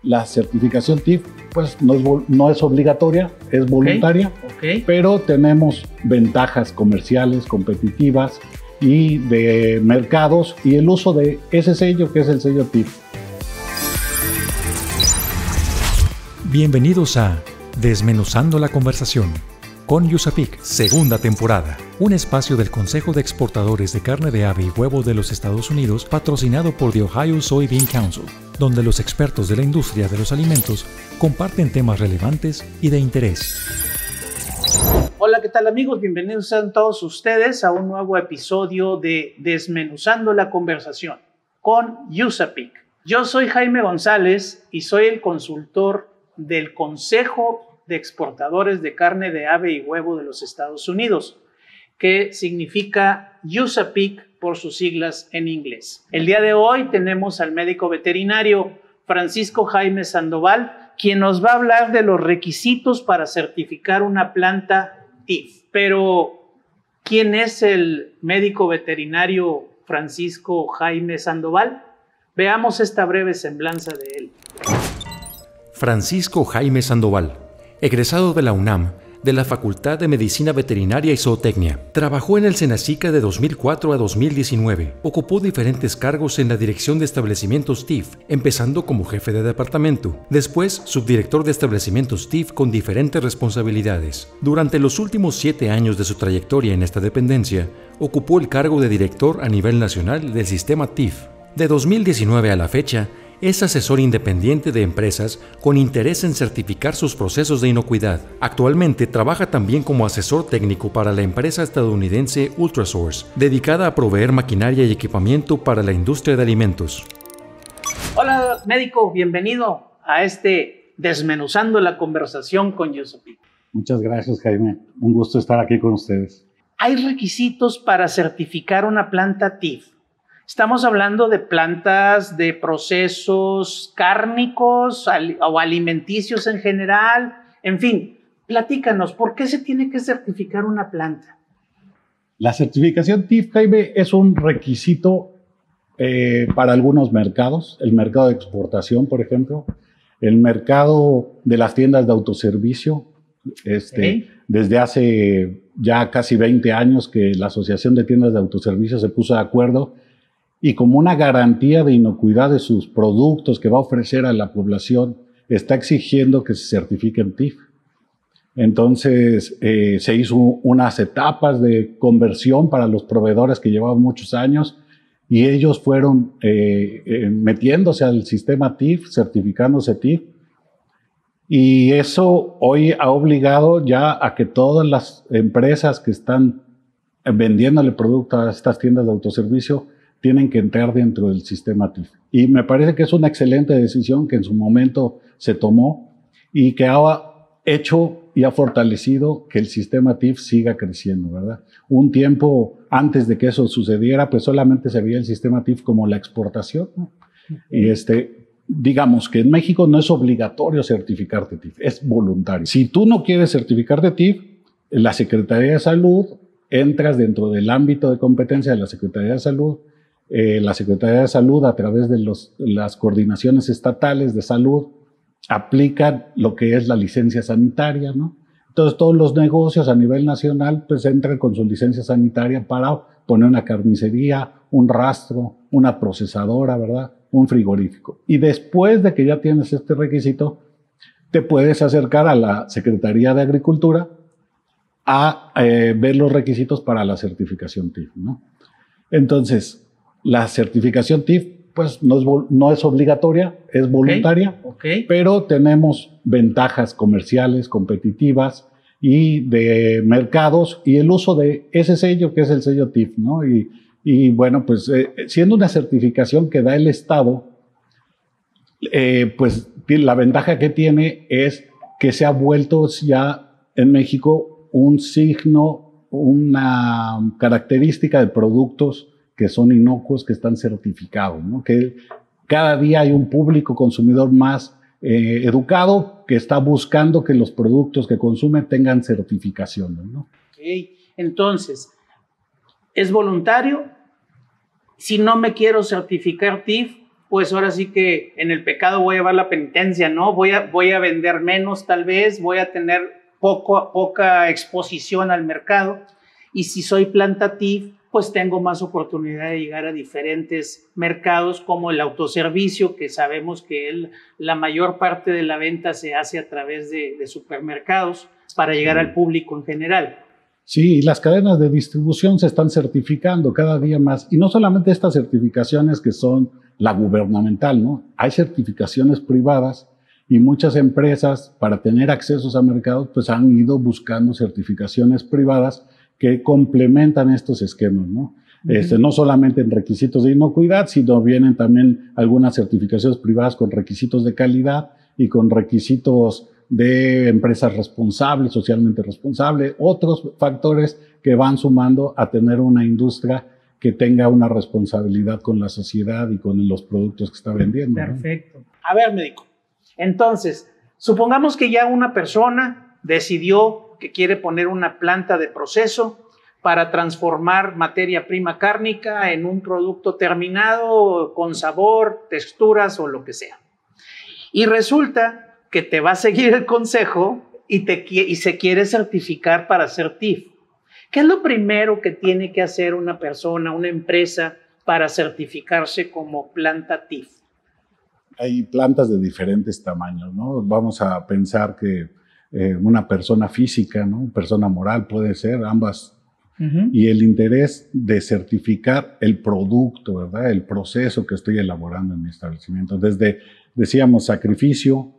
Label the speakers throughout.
Speaker 1: La certificación TIF pues no es obligatoria, es voluntaria, pero tenemos ventajas comerciales, competitivas y de mercados y el uso de ese sello que es el sello TIF.
Speaker 2: Bienvenidos a Desmenuzando la Conversación con USAPIC, segunda temporada, un espacio del Consejo de Exportadores de Carne de Ave y Huevo de los Estados Unidos, patrocinado por The Ohio Soybean Council, donde los expertos de la industria de los alimentos comparten temas relevantes y de interés.
Speaker 3: Hola, ¿qué tal amigos? Bienvenidos sean todos ustedes a un nuevo episodio de Desmenuzando la Conversación con USAPIC. Yo soy Jaime González y soy el consultor del Consejo de Exportadores de Carne de Ave y Huevo de los Estados Unidos, que significa USAPIC por sus siglas en inglés. El día de hoy tenemos al médico veterinario Francisco Jaime Sandoval, quien nos va a hablar de los requisitos para certificar una planta TIF. Pero, ¿quién es el médico veterinario Francisco Jaime Sandoval? Veamos esta breve semblanza de él.
Speaker 2: Francisco Jaime Sandoval, egresado de la UNAM, de la Facultad de Medicina Veterinaria y Zootecnia. Trabajó en el Senacica de 2004 a 2019. Ocupó diferentes cargos en la dirección de establecimientos TIF, empezando como jefe de departamento. Después, subdirector de establecimientos TIF con diferentes responsabilidades. Durante los últimos 7 años de su trayectoria en esta dependencia, ocupó el cargo de director a nivel nacional del sistema TIF. De 2019 a la fecha, es asesor independiente de empresas con interés en certificar sus procesos de inocuidad. Actualmente trabaja también como asesor técnico para la empresa estadounidense Ultrasource, dedicada a proveer maquinaria y equipamiento para la industria de alimentos.
Speaker 3: Hola médico, bienvenido a este Desmenuzando la Conversación con USAPIC.
Speaker 1: Muchas gracias, Jaime. Un gusto estar aquí con ustedes.
Speaker 3: ¿Hay requisitos para certificar una planta TIF? Estamos hablando de plantas, de procesos cárnicos o alimenticios en general. En fin, platícanos, ¿por qué se tiene que certificar una planta?
Speaker 1: La certificación TIF, Jaime, es un requisito para algunos mercados. El mercado de exportación, por ejemplo. El mercado de las tiendas de autoservicio. Desde hace ya casi 20 años que la Asociación de Tiendas de Autoservicio se puso de acuerdo y como una garantía de inocuidad de sus productos que va a ofrecer a la población, está exigiendo que se certifiquen TIF. Entonces, se hizo unas etapas de conversión para los proveedores que llevaban muchos años y ellos fueron metiéndose al sistema TIF, certificándose TIF. Y eso hoy ha obligado ya a que todas las empresas que están vendiéndole producto a estas tiendas de autoservicio tienen que entrar dentro del sistema TIF. Y me parece que es una excelente decisión que en su momento se tomó y que ha hecho y ha fortalecido que el sistema TIF siga creciendo, ¿verdad? Un tiempo antes de que eso sucediera, pues solamente se veía el sistema TIF como la exportación, ¿no? Y digamos que en México no es obligatorio certificarte TIF, es voluntario. Si tú no quieres certificarte TIF, la Secretaría de Salud, entras dentro del ámbito de competencia de la Secretaría de Salud. La Secretaría de Salud, a través de las coordinaciones estatales de salud, aplican lo que es la licencia sanitaria, ¿no? Entonces, todos los negocios a nivel nacional pues entran con su licencia sanitaria para poner una carnicería, un rastro, una procesadora, ¿verdad? Un frigorífico. Y después de que ya tienes este requisito, te puedes acercar a la Secretaría de Agricultura a ver los requisitos para la certificación TIF, ¿no? Entonces, la certificación TIF pues no es obligatoria, es voluntaria, pero tenemos ventajas comerciales, competitivas y de mercados y el uso de ese sello que es el sello TIF, ¿no? Y bueno, pues siendo una certificación que da el Estado, pues la ventaja que tiene es que se ha vuelto ya en México un signo, una característica de productos que son inocuos, que están certificados, ¿no? Que cada día hay un público consumidor más educado que está buscando que los productos que consume tengan certificaciones, ¿no?
Speaker 3: Entonces, ¿es voluntario? Si no me quiero certificar TIF, pues ahora sí que en el pecado voy a llevar la penitencia, ¿no? Voy a vender menos tal vez, voy a tener poca exposición al mercado. Y si soy planta TIF, pues tengo más oportunidad de llegar a diferentes mercados como el autoservicio, que sabemos que la mayor parte de la venta se hace a través de supermercados para llegar al público en general.
Speaker 1: Sí, las cadenas de distribución se están certificando cada día más. Y no solamente estas certificaciones que son la gubernamental, ¿no? Hay certificaciones privadas y muchas empresas, para tener accesos a mercados, pues han ido buscando certificaciones privadas que complementan estos esquemas, ¿no? No solamente en requisitos de inocuidad, sino vienen también algunas certificaciones privadas con requisitos de calidad y con requisitos de empresas responsables, socialmente responsables, otros factores que van sumando a tener una industria que tenga una responsabilidad con la sociedad y con los productos que está vendiendo.
Speaker 3: Perfecto. ¿No? A ver, médico, entonces, supongamos que ya una persona decidió que quiere poner una planta de proceso para transformar materia prima cárnica en un producto terminado con sabor, texturas o lo que sea. Y resulta que te va a seguir el consejo y se quiere certificar para ser TIF. ¿Qué es lo primero que tiene que hacer una persona, una empresa, para certificarse como planta TIF?
Speaker 1: Hay plantas de diferentes tamaños, ¿no? Vamos a pensar que una persona física, ¿no? Persona moral puede ser, ambas. Y el interés de certificar el producto, ¿verdad? El proceso que estoy elaborando en mi establecimiento. Desde, decíamos, sacrificio,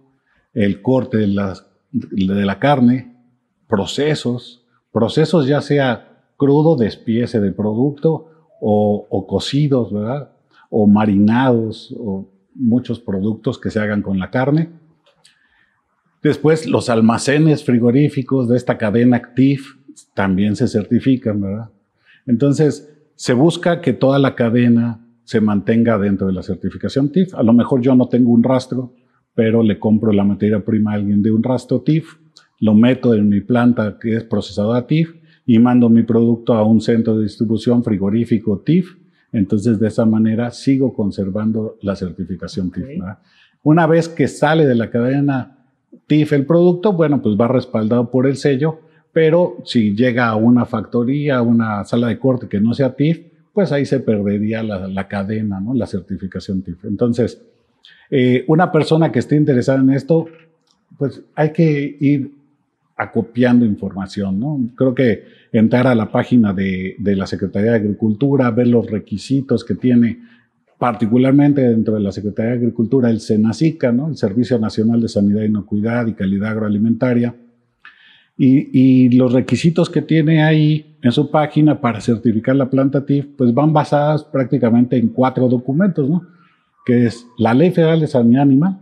Speaker 1: el corte de la carne, procesos ya sea crudo, despiece del producto, o cocidos, ¿verdad? O marinados, o muchos productos que se hagan con la carne. Después, los almacenes frigoríficos de esta cadena TIF también se certifican, ¿verdad? Entonces, se busca que toda la cadena se mantenga dentro de la certificación TIF. A lo mejor yo no tengo un rastro, pero le compro la materia prima a alguien de un rastro TIF, lo meto en mi planta que es procesadora TIF y mando mi producto a un centro de distribución frigorífico TIF. Entonces, de esa manera sigo conservando la certificación TIF, ¿verdad? Una vez que sale de la cadena TIF el producto, bueno, pues va respaldado por el sello, pero si llega a una factoría, a una sala de corte que no sea TIF, pues ahí se perdería la cadena, ¿no? La certificación TIF. Entonces, una persona que esté interesada en esto, pues hay que ir acopiando información, ¿no? Creo que entrar a la página de la Secretaría de Agricultura, ver los requisitos que tiene, particularmente dentro de la Secretaría de Agricultura, el SENASICA, ¿no? El Servicio Nacional de Sanidad, Inocuidad y Calidad Agroalimentaria, y los requisitos que tiene ahí en su página para certificar la planta TIF, pues van basadas prácticamente en 4 documentos, ¿no? Que es la Ley Federal de Sanidad Animal,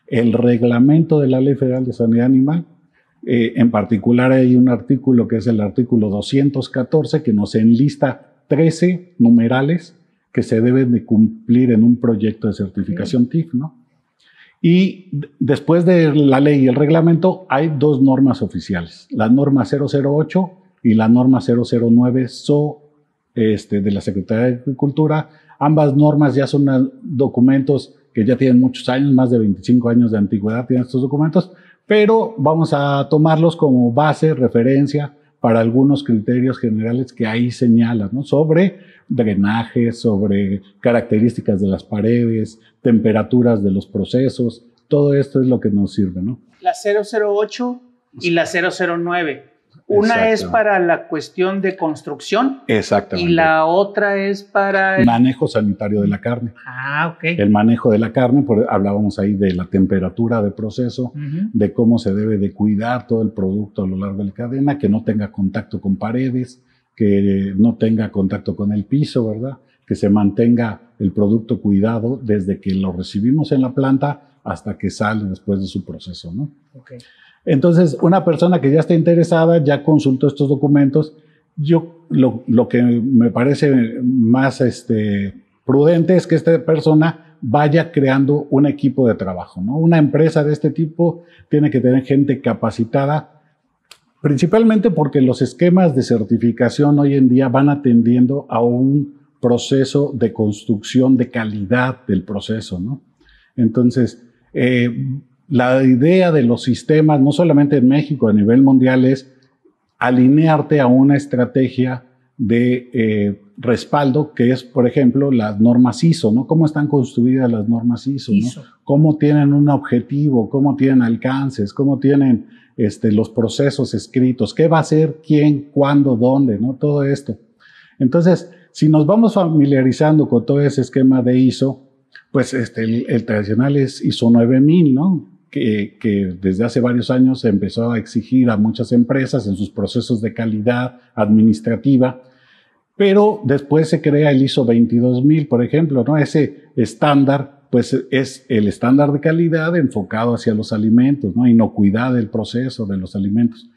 Speaker 1: el reglamento de la Ley Federal de Sanidad Animal, en particular hay un artículo que es el artículo 214 que nos enlista 13 numerales que se deben de cumplir en un proyecto de certificación TIF, ¿no? Y después de la ley y el reglamento hay 2 normas oficiales, la norma 008 y la norma 009 de la Secretaría de Agricultura. Ambas normas ya son documentos que ya tienen muchos años, más de 25 años de antigüedad tienen estos documentos, pero vamos a tomarlos como base, referencia para algunos criterios generales que ahí señalan, ¿no? Sobre drenaje, sobre características de las paredes, temperaturas de los procesos, todo esto es lo que nos sirve, ¿no?
Speaker 3: La 008 y la 009. Una es para la cuestión de construcción.
Speaker 1: Exactamente.
Speaker 3: Y la otra es para
Speaker 1: el manejo sanitario de la carne.
Speaker 3: Ah, ok.
Speaker 1: El manejo de la carne, hablábamos ahí de la temperatura de proceso, de cómo se debe de cuidar todo el producto a lo largo de la cadena, que no tenga contacto con paredes, que no tenga contacto con el piso, ¿verdad? Que se mantenga el producto cuidado desde que lo recibimos en la planta hasta que sale después de su proceso, ¿no?
Speaker 3: Okay.
Speaker 1: Entonces, una persona que ya está interesada, ya consultó estos documentos. Yo lo que me parece más prudente es que esta persona vaya creando un equipo de trabajo, ¿no? Una empresa de este tipo tiene que tener gente capacitada, principalmente porque los esquemas de certificación hoy en día van atendiendo a un proceso de construcción de calidad del proceso, ¿no? Entonces, la idea de los sistemas, no solamente en México, a nivel mundial, es alinearte a una estrategia de respaldo, que es, por ejemplo, las normas ISO, ¿no? ¿Cómo están construidas las normas ISO, ¿no? ¿Cómo tienen un objetivo? ¿Cómo tienen alcances? ¿Cómo tienen los procesos escritos? ¿Qué va a hacer? ¿Quién? ¿Cuándo? ¿Dónde? ¿No? Todo esto. Entonces, si nos vamos familiarizando con todo ese esquema de ISO, pues el tradicional es ISO 9000, ¿no? Que desde hace varios años se empezó a exigir a muchas empresas en sus procesos de calidad administrativa, pero después se crea el ISO 22000, por ejemplo, ¿no? Ese estándar, pues es el estándar de calidad enfocado hacia los alimentos, ¿no? Inocuidad del proceso de los alimentos.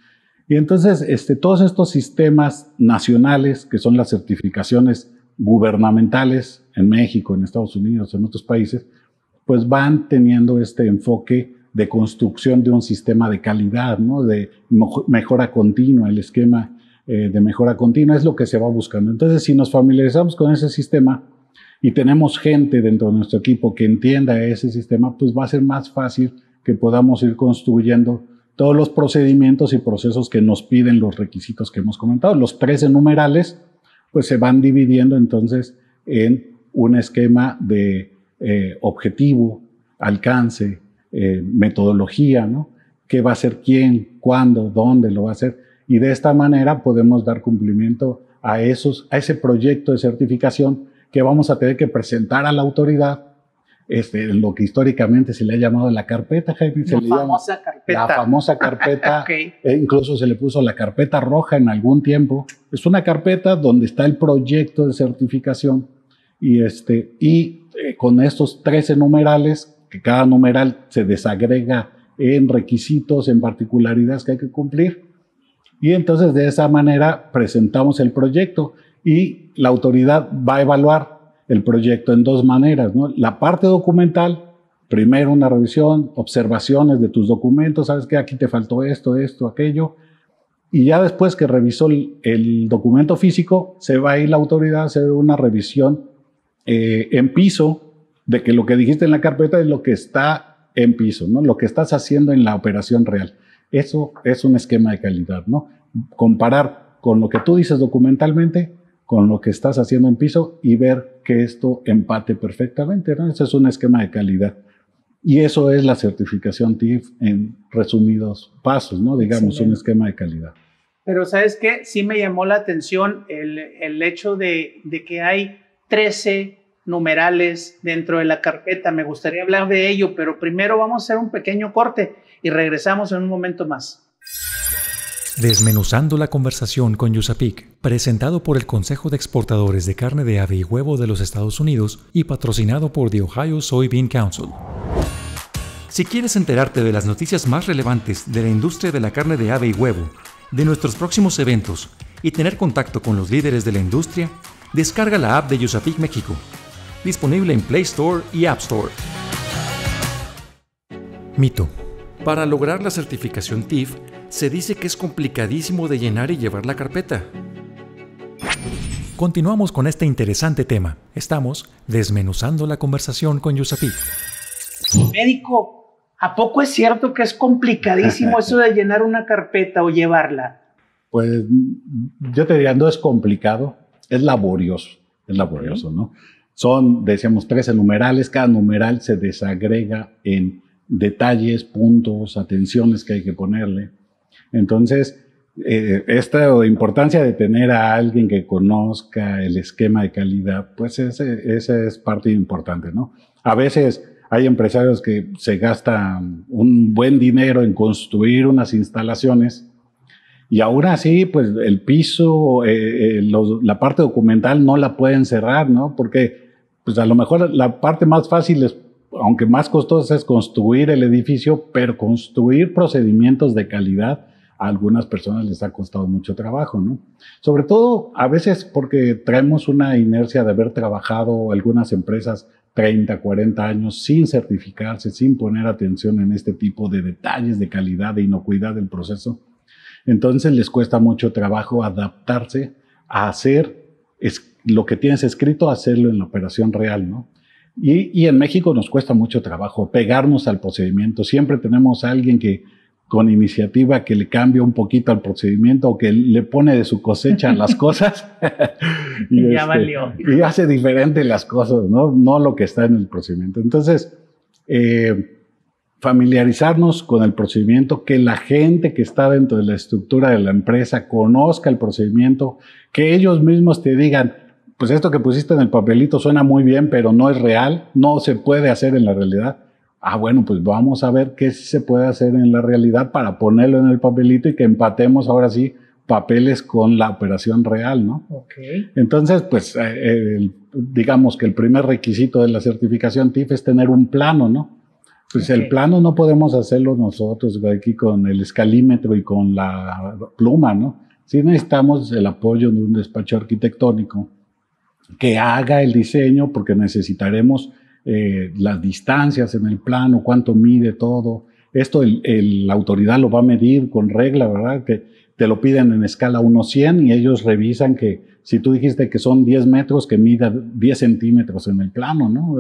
Speaker 1: Y entonces, todos estos sistemas nacionales, que son las certificaciones gubernamentales en México, en Estados Unidos, en otros países, pues van teniendo este enfoque de construcción de un sistema de calidad, ¿no? De mejora continua. El esquema de mejora continua es lo que se va buscando. Entonces, si nos familiarizamos con ese sistema y tenemos gente dentro de nuestro equipo que entienda ese sistema, pues va a ser más fácil que podamos ir construyendo todos los procedimientos y procesos que nos piden los requisitos que hemos comentado. Los 13 numerales, pues se van dividiendo entonces en un esquema de objetivo, alcance, metodología, ¿no? ¿Qué va a hacer quién, cuándo, dónde lo va a hacer? Y de esta manera podemos dar cumplimiento a ese proyecto de certificación que vamos a tener que presentar a la autoridad, lo que históricamente se le ha llamado la carpeta, Jaime. La famosa carpeta. Okay. Incluso se le puso la carpeta roja en algún tiempo. Es una carpeta donde está el proyecto de certificación y con estos 13 numerales, que cada numeral se desagrega en requisitos, en particularidades que hay que cumplir. Y entonces de esa manera presentamos el proyecto y la autoridad va a evaluar el proyecto en dos maneras, ¿no? La parte documental, primero una revisión, observaciones de tus documentos, sabes que aquí te faltó esto, aquello, y ya después que revisó el documento físico, se va a ir la autoridad a hacer una revisión en piso de que lo que dijiste en la carpeta es lo que está en piso, ¿no? Lo que estás haciendo en la operación real. Eso es un esquema de calidad, ¿no? Comparar con lo que tú dices documentalmente con lo que estás haciendo en piso y ver que esto empate perfectamente, ¿no? Ese es un esquema de calidad. Y eso es la certificación TIF en resumidos pasos, ¿no? Digamos, un esquema de calidad.
Speaker 3: Pero ¿sabes qué? Sí me llamó la atención el hecho de que hay 13 numerales dentro de la carpeta. Me gustaría hablar de ello, pero primero vamos a hacer un pequeño corte y regresamos en un momento más.
Speaker 2: Desmenuzando la conversación con USAPIC, presentado por el Consejo de Exportadores de Carne de Ave y Huevo de los Estados Unidos y patrocinado por The Ohio Soybean Council. Si quieres enterarte de las noticias más relevantes de la industria de la carne de ave y huevo, de nuestros próximos eventos y tener contacto con los líderes de la industria, descarga la app de USAPIC México, disponible en Play Store y App Store. Mito. Para lograr la certificación TIF, se dice que es complicadísimo de llenar y llevar la carpeta. Continuamos con este interesante tema. Estamos desmenuzando la conversación con USAPIC.
Speaker 3: Médico, ¿a poco es cierto que es complicadísimo eso de llenar una carpeta o llevarla?
Speaker 1: Pues yo te diría, no es complicado, es laborioso, ¿no? Son, decíamos, 13 numerales, cada numeral se desagrega en detalles, puntos, atenciones que hay que ponerle. Entonces, esta importancia de tener a alguien que conozca el esquema de calidad, pues esa es parte importante, ¿no? A veces hay empresarios que se gastan un buen dinero en construir unas instalaciones y aún así, pues el piso, la parte documental no la pueden cerrar, ¿no? Porque pues a lo mejor la parte más fácil es, aunque más costosa, es construir el edificio, pero construir procedimientos de calidad a algunas personas les ha costado mucho trabajo, ¿no? Sobre todo a veces porque traemos una inercia de haber trabajado algunas empresas 30, 40 años sin certificarse, sin poner atención en este tipo de detalles de calidad, de inocuidad del proceso. Entonces les cuesta mucho trabajo adaptarse a hacer es lo que tienes escrito, hacerlo en la operación real, ¿no? Y en México nos cuesta mucho trabajo pegarnos al procedimiento. Siempre tenemos a alguien que con iniciativa que le cambia un poquito al procedimiento o que le pone de su cosecha las cosas
Speaker 3: y ya valió.
Speaker 1: Y hace diferente las cosas, no lo que está en el procedimiento. Entonces, familiarizarnos con el procedimiento, que la gente que está dentro de la estructura de la empresa conozca el procedimiento, que ellos mismos te digan, pues esto que pusiste en el papelito suena muy bien, pero no es real, no se puede hacer en la realidad. Bueno, pues vamos a ver qué sí se puede hacer en la realidad para ponerlo en el papelito y que empatemos ahora sí papeles con la operación real, ¿no?
Speaker 3: Okay.
Speaker 1: Entonces, pues digamos que el primer requisito de la certificación TIF es tener un plano, ¿no? Pues el plano no podemos hacerlo nosotros aquí con el escalímetro y con la pluma, ¿no? Sí necesitamos el apoyo de un despacho arquitectónico que haga el diseño, porque necesitaremos las distancias en el plano, cuánto mide todo. Esto la autoridad lo va a medir con regla, ¿verdad? Que te lo piden en escala 1:100 y ellos revisan que si tú dijiste que son 10 metros, que mida 10 centímetros en el plano, ¿no?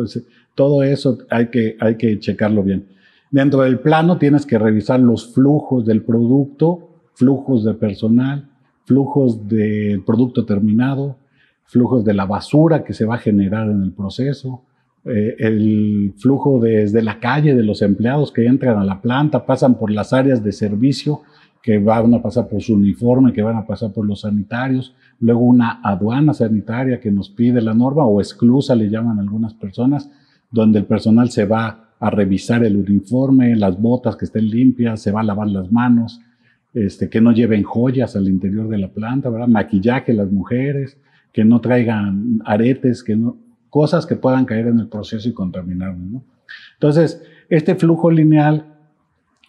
Speaker 1: Todo eso hay que checarlo bien. Dentro del plano tienes que revisar los flujos del producto, flujos de personal, flujos del producto terminado, flujos de la basura que se va a generar en el proceso, el flujo desde la calle de los empleados que entran a la planta, pasan por las áreas de servicio, que van a pasar por su uniforme, que van a pasar por los sanitarios, luego una aduana sanitaria que nos pide la norma, o esclusa le llaman algunas personas, donde el personal se va a revisar el uniforme, las botas que estén limpias, se va a lavar las manos, que no lleven joyas al interior de la planta, ¿verdad? Maquillaje las mujeres, que no traigan aretes, cosas que puedan caer en el proceso y contaminarnos, ¿no? Entonces, este flujo lineal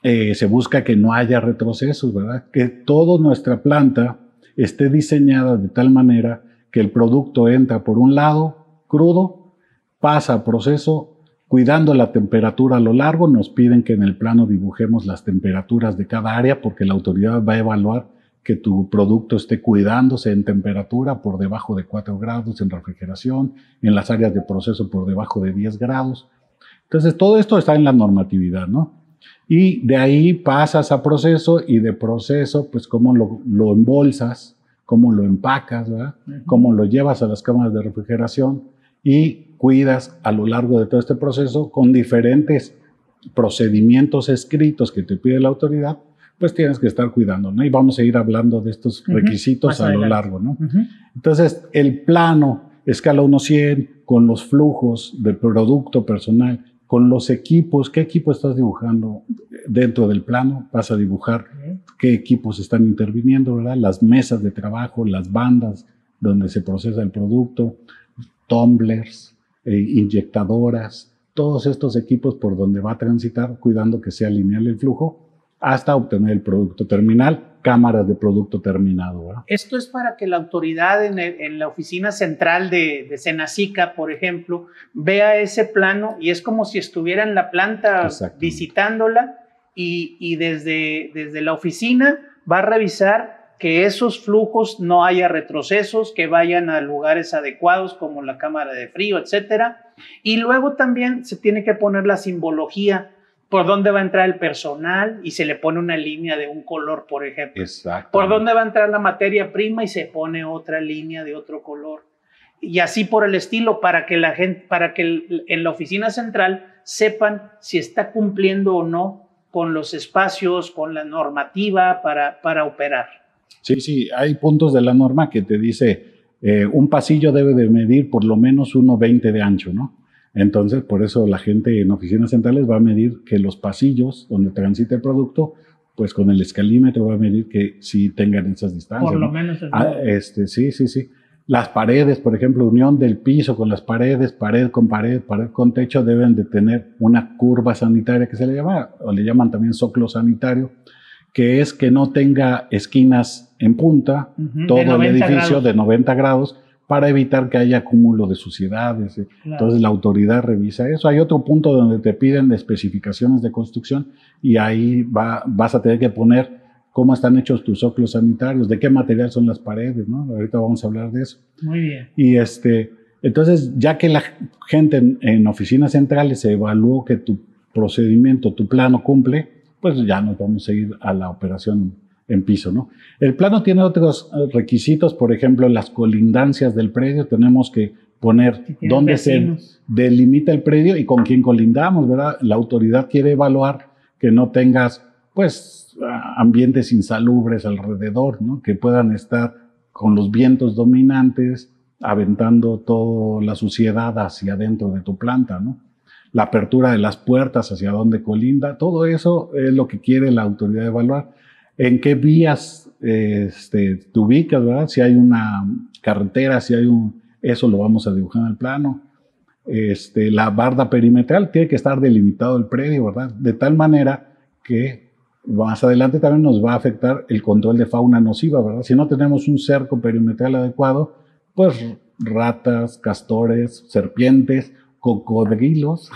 Speaker 1: se busca que no haya retrocesos, ¿verdad? Que toda nuestra planta esté diseñada de tal manera que el producto entra por un lado crudo, pasa a proceso, cuidando la temperatura a lo largo. Nos piden que en el plano dibujemos las temperaturas de cada área, porque la autoridad va a evaluar que tu producto esté cuidándose en temperatura por debajo de 4 grados, en refrigeración, en las áreas de proceso por debajo de 10 grados. Entonces, todo esto está en la normatividad, ¿no? Y de ahí pasas a proceso, y de proceso, pues cómo lo embolsas, cómo lo empacas, ¿verdad? Cómo lo llevas a las cámaras de refrigeración y cuidas a lo largo de todo este proceso con diferentes procedimientos escritos que te pide la autoridad, pues tienes que estar cuidando, ¿no? Y vamos a ir hablando de estos requisitos a lo largo, ¿no? Entonces, el plano, escala 1:100, con los flujos del producto personal, con los equipos, ¿qué equipo estás dibujando dentro del plano? Vas a dibujar qué equipos están interviniendo, ¿verdad? Las mesas de trabajo, las bandas donde se procesa el producto, tumblers, inyectadoras, todos estos equipos por donde va a transitar, cuidando que sea lineal el flujo, hasta obtener el producto terminal, cámaras de producto terminado, ¿verdad?
Speaker 3: Esto es para que la autoridad en la oficina central de Senacica, por ejemplo, vea ese plano, y es como si estuviera en la planta visitándola, y desde la oficina va a revisar que esos flujos no haya retrocesos, que vayan a lugares adecuados como la cámara de frío, etcétera. Y luego también se tiene que poner la simbología por dónde va a entrar el personal, y se le pone una línea de un color, por ejemplo.
Speaker 1: Exacto.
Speaker 3: Por dónde va a entrar la materia prima, y se pone otra línea de otro color. Y así por el estilo, para que la gente, en la oficina central sepan si está cumpliendo o no con los espacios, con la normativa para operar.
Speaker 1: Sí, hay puntos de la norma que te dice un pasillo debe de medir por lo menos 1,20 de ancho, ¿no? Entonces, por eso la gente en oficinas centrales va a medir que los pasillos donde transita el producto, pues con el escalímetro va a medir que sí tengan esas distancias,
Speaker 3: por lo
Speaker 1: ¿no?
Speaker 3: menos.
Speaker 1: Sí. Las paredes, por ejemplo, unión del piso con las paredes, pared con techo, deben de tener una curva sanitaria que se le llama, o le llaman también zócalo sanitario, que es que no tenga esquinas en punta, todo el edificio de 90 grados, para evitar que haya acúmulo de suciedades. Claro. Entonces la autoridad revisa eso. Hay otro punto donde te piden especificaciones de construcción, y ahí vas a tener que poner cómo están hechos tus óculos sanitarios, de qué material son las paredes, ¿no? Ahorita vamos a hablar de eso.
Speaker 3: Muy bien.
Speaker 1: Y entonces, ya que la gente en oficinas centrales se evaluó que tu procedimiento, tu plano cumple, pues ya nos vamos a ir a la operación en piso, ¿no? El plano tiene otros requisitos, por ejemplo, las colindancias del predio, tenemos que poner
Speaker 3: Si
Speaker 1: dónde
Speaker 3: vecinos.
Speaker 1: se delimita el predio y con quién colindamos, ¿verdad? La autoridad quiere evaluar que no tengas, pues, ambientes insalubres alrededor, ¿no? Que puedan estar con los vientos dominantes, aventando toda la suciedad hacia adentro de tu planta, ¿no? La apertura de las puertas hacia donde colinda, todo eso es lo que quiere la autoridad evaluar. ¿En qué vías te ubicas, verdad? Si hay una carretera, si hay eso lo vamos a dibujar en el plano. La barda perimetral tiene que estar delimitado el predio, ¿verdad? De tal manera que más adelante también nos va a afectar el control de fauna nociva, ¿verdad? Si no tenemos un cerco perimetral adecuado, pues ratas, castores, serpientes, cocodrilos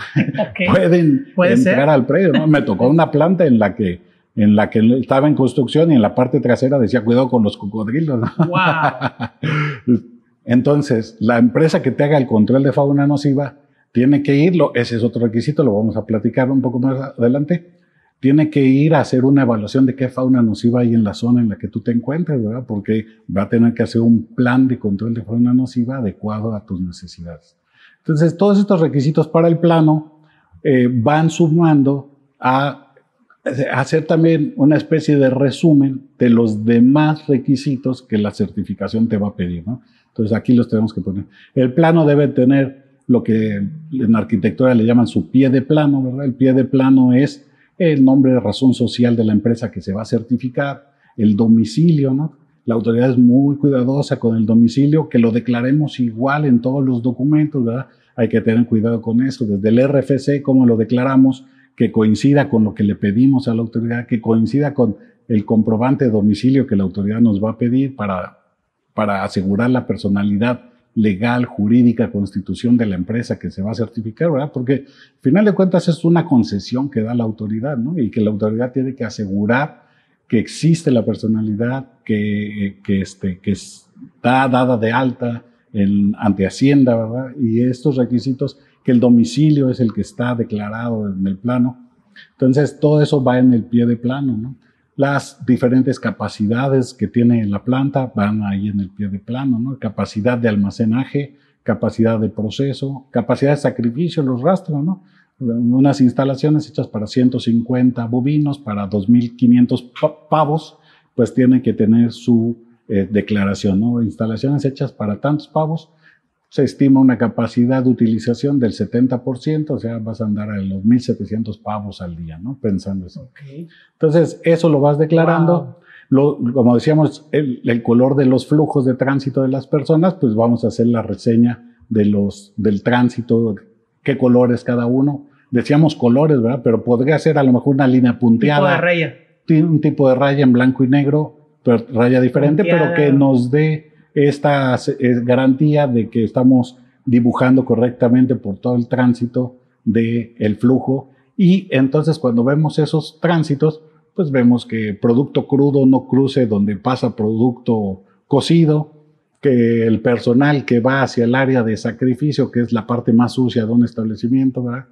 Speaker 1: pueden entrar al predio, ¿no? Me tocó una planta en la que estaba en construcción y en la parte trasera decía cuidado con los cocodrilos, ¿no?
Speaker 3: Wow.
Speaker 1: Entonces, la empresa que te haga el control de fauna nociva tiene que irlo, ese es otro requisito, lo vamos a platicar un poco más adelante, tiene que ir a hacer una evaluación de qué fauna nociva hay en la zona en la que tú te encuentres, ¿verdad? Porque va a tener que hacer un plan de control de fauna nociva adecuado a tus necesidades. Entonces, todos estos requisitos para el plano van sumando a hacer también una especie de resumen de los demás requisitos que la certificación te va a pedir, ¿no? Entonces, aquí los tenemos que poner. El plano debe tener lo que en arquitectura le llaman su pie de plano, ¿verdad? El pie de plano es el nombre de razón social de la empresa que se va a certificar, el domicilio, ¿no? La autoridad es muy cuidadosa con el domicilio, que lo declaremos igual en todos los documentos, ¿verdad? Hay que tener cuidado con eso, desde el RFC, cómo lo declaramos, que coincida con lo que le pedimos a la autoridad, que coincida con el comprobante de domicilio que la autoridad nos va a pedir para asegurar la personalidad legal, jurídica, constitución de la empresa que se va a certificar, ¿verdad? Porque al final de cuentas es una concesión que da la autoridad, ¿no? Y que la autoridad tiene que asegurar que existe la personalidad, que está dada de alta ante Hacienda, ¿verdad? Y estos requisitos, que el domicilio es el que está declarado en el plano. Entonces, todo eso va en el pie de plano, ¿no? Las diferentes capacidades que tiene la planta van ahí en el pie de plano, ¿no? Capacidad de almacenaje, capacidad de proceso, capacidad de sacrificio, los rastros, ¿no? Unas instalaciones hechas para 150 bovinos, para 2.500 pavos, pues tienen que tener su declaración, ¿no? Instalaciones hechas para tantos pavos, se estima una capacidad de utilización del 70%, o sea, vas a andar a los 1.700 pavos al día, ¿no? Pensando eso.
Speaker 3: Okay.
Speaker 1: Entonces, eso lo vas declarando. Wow. Como decíamos, el color de los flujos de tránsito de las personas, pues vamos a hacer la reseña del tránsito, qué colores cada uno. Decíamos colores, ¿verdad? Pero podría ser a lo mejor una línea punteada.
Speaker 3: Tipo de raya.
Speaker 1: Un tipo de raya en blanco y negro, pero raya diferente, punteada, pero que nos dé esta garantía de que estamos dibujando correctamente por todo el tránsito del flujo. Y entonces cuando vemos esos tránsitos, pues vemos que producto crudo no cruce donde pasa producto cocido, que el personal que va hacia el área de sacrificio, que es la parte más sucia de un establecimiento, ¿verdad?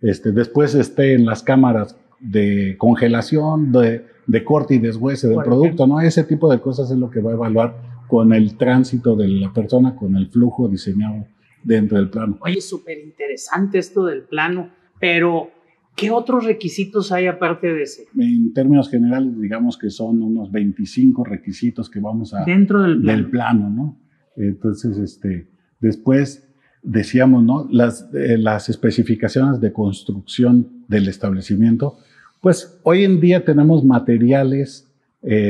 Speaker 1: Después esté en las cámaras de congelación, de corte y deshuese del producto, ¿no? Ese tipo de cosas es lo que va a evaluar con el tránsito de la persona, con el flujo diseñado dentro del plano.
Speaker 3: Oye, súper interesante esto del plano, pero ¿qué otros requisitos hay aparte de ese?
Speaker 1: En términos generales, digamos que son unos 25 requisitos que vamos a...
Speaker 3: Dentro del
Speaker 1: plano, ¿no? Entonces, después decíamos, ¿no? Las especificaciones de construcción del establecimiento, pues hoy en día tenemos materiales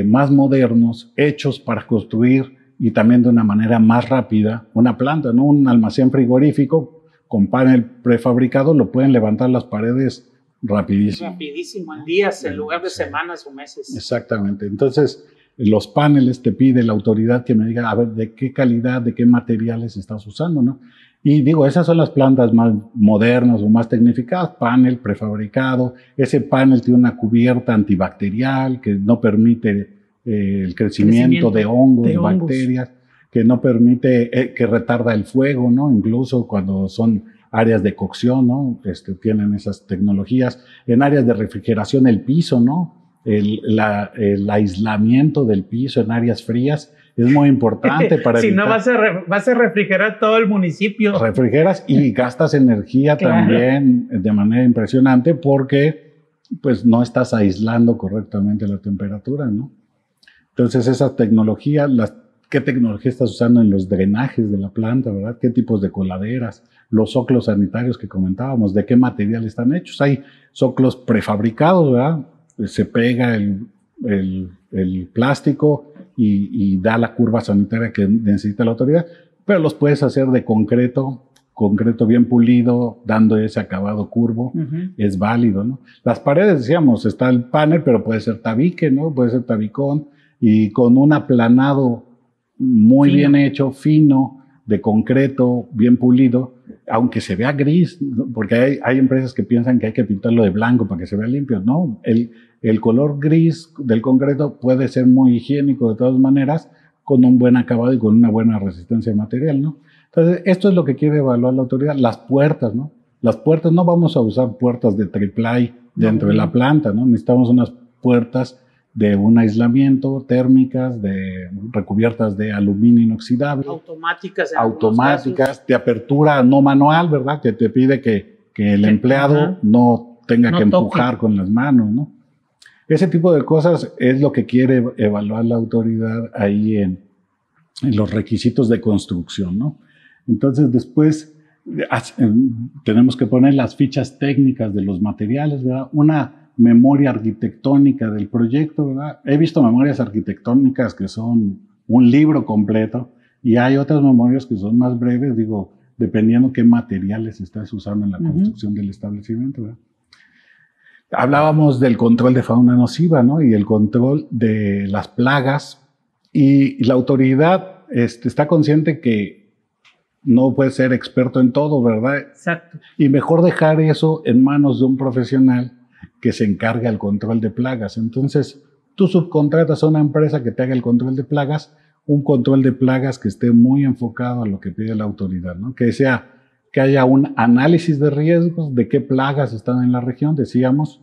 Speaker 1: más modernos, hechos para construir y también de una manera más rápida una planta, ¿no? Un almacén frigorífico con panel prefabricado lo pueden levantar las paredes rapidísimo.
Speaker 3: Rapidísimo, en días en lugar de semanas o meses.
Speaker 1: Exactamente. Entonces, los paneles te pide la autoridad que me diga, a ver, de qué calidad, de qué materiales estás usando, ¿no? Y digo, esas son las plantas más modernas o más tecnificadas, panel prefabricado. Ese panel tiene una cubierta antibacterial que no permite el crecimiento de hongos, de bacterias, que no permite, que retarda el fuego, ¿no? Incluso cuando son áreas de cocción, ¿no? Tienen esas tecnologías. En áreas de refrigeración, el piso, ¿no? El aislamiento del piso en áreas frías es muy importante para
Speaker 3: si no vas a refrigerar todo el municipio.
Speaker 1: Refrigeras y gastas energía también de manera impresionante porque pues no estás aislando correctamente la temperatura, ¿no? Entonces esa tecnología, ¿qué tecnología estás usando en los drenajes de la planta, verdad? ¿Qué tipos de coladeras? Los zoclos sanitarios que comentábamos, ¿de qué material están hechos? Hay zoclos prefabricados, ¿verdad? Se pega el plástico y da la curva sanitaria que necesita la autoridad, pero los puedes hacer de concreto bien pulido, dando ese acabado curvo, es válido, ¿no? Las paredes, decíamos, está el panel, pero puede ser tabique, ¿no? Puede ser tabicón, y con un aplanado muy bien hecho, fino, de concreto, bien pulido, aunque se vea gris, porque hay empresas que piensan que hay que pintarlo de blanco para que se vea limpio. No, el color gris del concreto puede ser muy higiénico de todas maneras, con un buen acabado y con una buena resistencia de material, ¿no? Entonces, esto es lo que quiere evaluar la autoridad. Las puertas, ¿no? Las puertas, no vamos a usar puertas de triple dentro de la planta, ¿no? Necesitamos unas puertas de un aislamiento, térmicas, recubiertas de aluminio inoxidable. Automáticas, de apertura no manual, ¿verdad? Que te pide que el empleado no tenga que empujar con las manos, ¿no? Ese tipo de cosas es lo que quiere evaluar la autoridad ahí en los requisitos de construcción, ¿no? Entonces, después tenemos que poner las fichas técnicas de los materiales, ¿verdad? Una memoria arquitectónica del proyecto, ¿verdad? He visto memorias arquitectónicas que son un libro completo y hay otras memorias que son más breves, digo, dependiendo qué materiales estás usando en la construcción del establecimiento, ¿verdad? Hablábamos del control de fauna nociva, ¿no? Y el control de las plagas, y la autoridad está consciente que no puede ser experto en todo, ¿verdad?
Speaker 3: Exacto.
Speaker 1: Y mejor dejar eso en manos de un profesional que se encargue al control de plagas. Entonces, tú subcontratas a una empresa que te haga el control de plagas, un control de plagas que esté muy enfocado a lo que pide la autoridad, ¿no? Que haya un análisis de riesgos, de qué plagas están en la región, decíamos,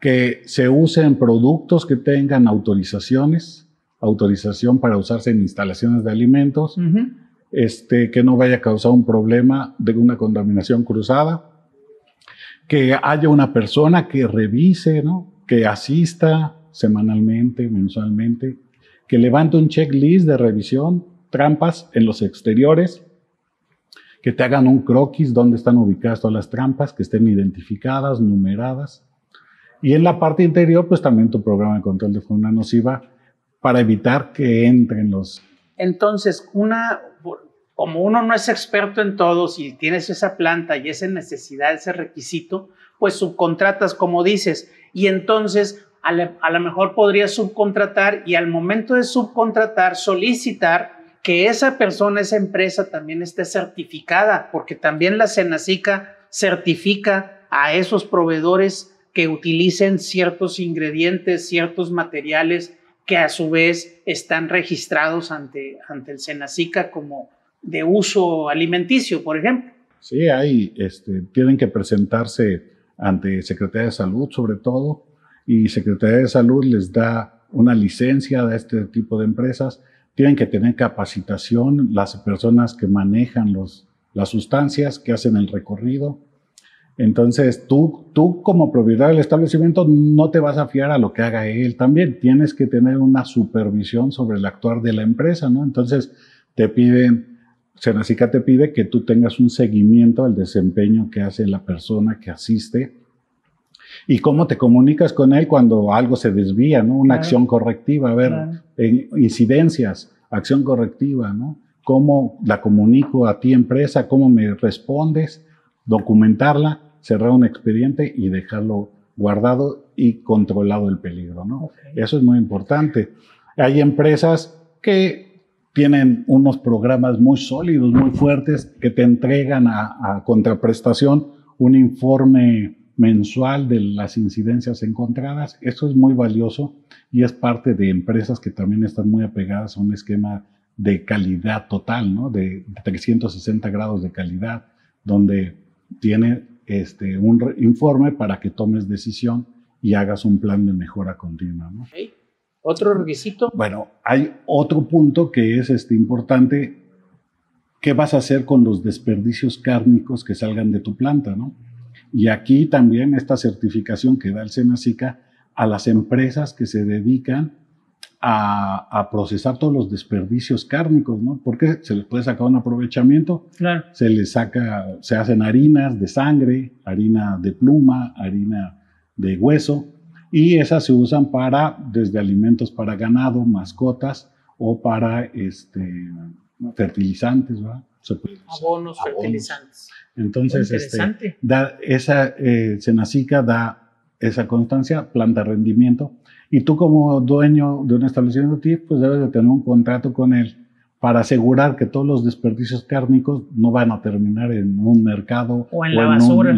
Speaker 1: que se usen productos que tengan autorización para usarse en instalaciones de alimentos, que no vaya a causar un problema de una contaminación cruzada, que haya una persona que revise, ¿no? Que asista semanalmente, mensualmente, que levante un checklist de revisión, trampas en los exteriores, que te hagan un croquis donde están ubicadas todas las trampas, que estén identificadas, numeradas. Y en la parte interior, pues también tu programa de control de fauna nociva para evitar que entren los...
Speaker 3: Entonces, como uno no es experto en todo, si tienes esa planta y esa necesidad, ese requisito, pues subcontratas, como dices, y entonces a lo mejor podrías subcontratar y al momento de subcontratar, solicitar que esa persona, esa empresa también esté certificada, porque también la Senacica certifica a esos proveedores que utilicen ciertos ingredientes, ciertos materiales que a su vez están registrados ante el Senacica como de uso alimenticio, por ejemplo.
Speaker 1: Sí, tienen que presentarse ante Secretaría de Salud, sobre todo, y Secretaría de Salud les da una licencia a este tipo de empresas. Tienen que tener capacitación las personas que manejan las sustancias, que hacen el recorrido. Entonces, tú como propietario del establecimiento no te vas a fiar a lo que haga él también. Tienes que tener una supervisión sobre el actuar de la empresa, ¿no? Entonces, Senacica te pide que tú tengas un seguimiento al desempeño que hace la persona que asiste y cómo te comunicas con él cuando algo se desvía, ¿no? Una acción correctiva, a ver, incidencias, acción correctiva, ¿no? ¿Cómo la comunico a ti, empresa? ¿Cómo me respondes? Documentarla, cerrar un expediente y dejarlo guardado y controlado el peligro, ¿no? Eso es muy importante. Hay empresas que tienen unos programas muy sólidos, muy fuertes, que te entregan a contraprestación un informe mensual de las incidencias encontradas. Eso es muy valioso y es parte de empresas que también están muy apegadas a un esquema de calidad total, ¿no? De 360 grados de calidad, donde tiene un informe para que tomes decisión y hagas un plan de mejora continua, ¿no?
Speaker 3: Okay. ¿Otro requisito?
Speaker 1: Bueno, hay otro punto que es importante. ¿Qué vas a hacer con los desperdicios cárnicos que salgan de tu planta, ¿no? Y aquí también esta certificación que da el SENASICA a las empresas que se dedican a procesar todos los desperdicios cárnicos, ¿no? Porque se les puede sacar un aprovechamiento.
Speaker 3: Claro.
Speaker 1: Se hacen harinas de sangre, harina de pluma, harina de hueso, y esas se usan desde alimentos para ganado, mascotas, o para fertilizantes, ¿verdad?
Speaker 3: Abonos, fertilizantes.
Speaker 1: Entonces, SENASICA da esa constancia, planta de rendimiento, y tú como dueño de un establecimiento TIF, pues debes de tener un contrato con él para asegurar que todos los desperdicios cárnicos no van a terminar en un mercado
Speaker 3: o en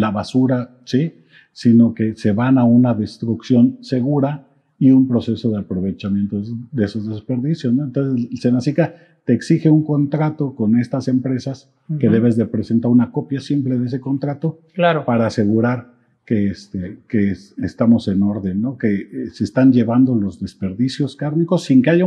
Speaker 3: la
Speaker 1: basura, ¿sí? Sino que se van a una destrucción segura y un proceso de aprovechamiento de esos desperdicios, ¿no? Entonces, el SENASICA te exige un contrato con estas empresas, que debes de presentar una copia simple de ese contrato,
Speaker 3: claro,
Speaker 1: para asegurar que estamos en orden, ¿no? Que se están llevando los desperdicios cárnicos sin que haya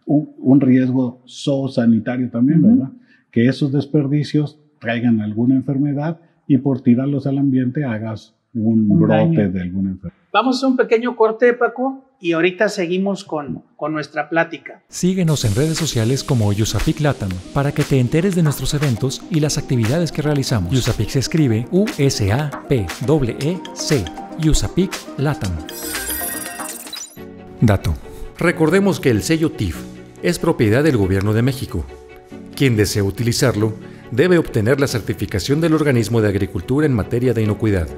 Speaker 1: un riesgo zoosanitario también, ¿verdad? Que esos desperdicios traigan alguna enfermedad y por tirarlos al ambiente hagas un brote
Speaker 3: daño
Speaker 1: de alguna enfermedad.
Speaker 3: Vamos a hacer un pequeño corte, Paco, y ahorita seguimos con nuestra plática.
Speaker 2: Síguenos en redes sociales como USAPIC LATAM para que te enteres de nuestros eventos y las actividades que realizamos. USAPIC se escribe USAPEC, USAPIC LATAM. Dato. Recordemos que el sello TIF es propiedad del Gobierno de México. Quien desee utilizarlo debe obtener la certificación del Organismo de Agricultura en materia de inocuidad.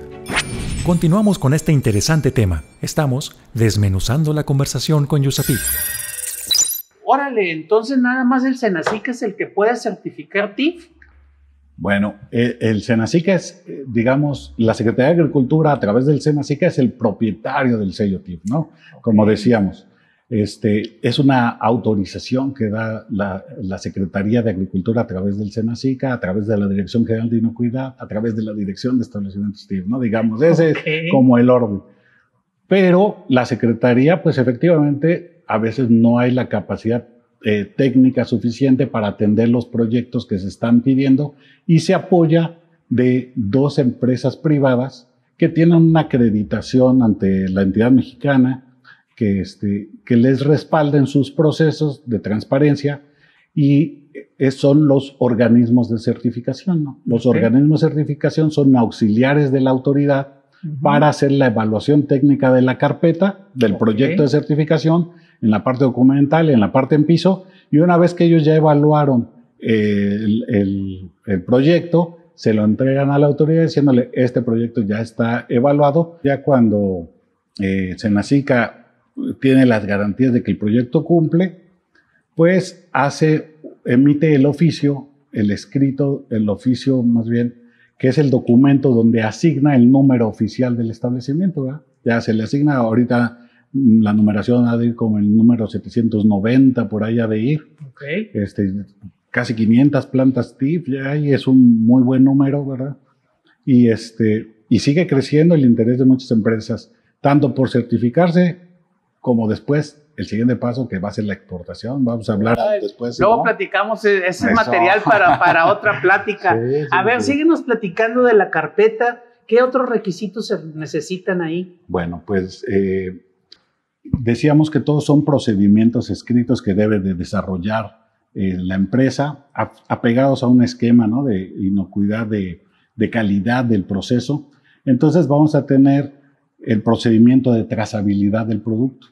Speaker 2: Continuamos con este interesante tema. Estamos desmenuzando la conversación con USAPIC.
Speaker 3: Órale, entonces nada más el SENASICA es el que puede certificar TIF.
Speaker 1: Bueno, el SENASICA es, digamos, la Secretaría de Agricultura a través del SENASICA es el propietario del sello TIF, ¿no? Okay. Como decíamos, es una autorización que da la Secretaría de Agricultura a través del SENASICA, a través de la Dirección General de Inocuidad, a través de la Dirección de Establecimientos TIF, ¿no? Digamos, ese es como el orden. Pero la Secretaría, pues efectivamente, a veces no hay la capacidad técnica suficiente para atender los proyectos que se están pidiendo y se apoya de 2 empresas privadas que tienen una acreditación ante la entidad mexicana que les respalden sus procesos de transparencia, y son los organismos de certificación, ¿no? Los organismos de certificación son auxiliares de la autoridad para hacer la evaluación técnica de la carpeta del proyecto de certificación en la parte documental, en la parte en piso, y una vez que ellos ya evaluaron el proyecto, se lo entregan a la autoridad diciéndole, este proyecto ya está evaluado. Ya cuando SENASICA tiene las garantías de que el proyecto cumple, pues emite el oficio, el oficio más bien, que es el documento donde asigna el número oficial del establecimiento, ¿verdad? Ya se le asigna ahorita la numeración ha de ir como el número 790, por ahí ha de ir.
Speaker 3: Okay.
Speaker 1: Casi 500 plantas TIF ya hay, es un muy buen número, ¿verdad? Y sigue creciendo el interés de muchas empresas, tanto por certificarse como después el siguiente paso que va a ser la exportación. Vamos a hablar después.
Speaker 3: Luego platicamos ese material para otra plática. Sí, a ver, síguenos platicando de la carpeta. ¿Qué otros requisitos se necesitan ahí?
Speaker 1: Bueno, pues decíamos que todos son procedimientos escritos que debe de desarrollar la empresa, apegados a un esquema, ¿no?, de inocuidad, de calidad del proceso. Entonces vamos a tener el procedimiento de trazabilidad del producto.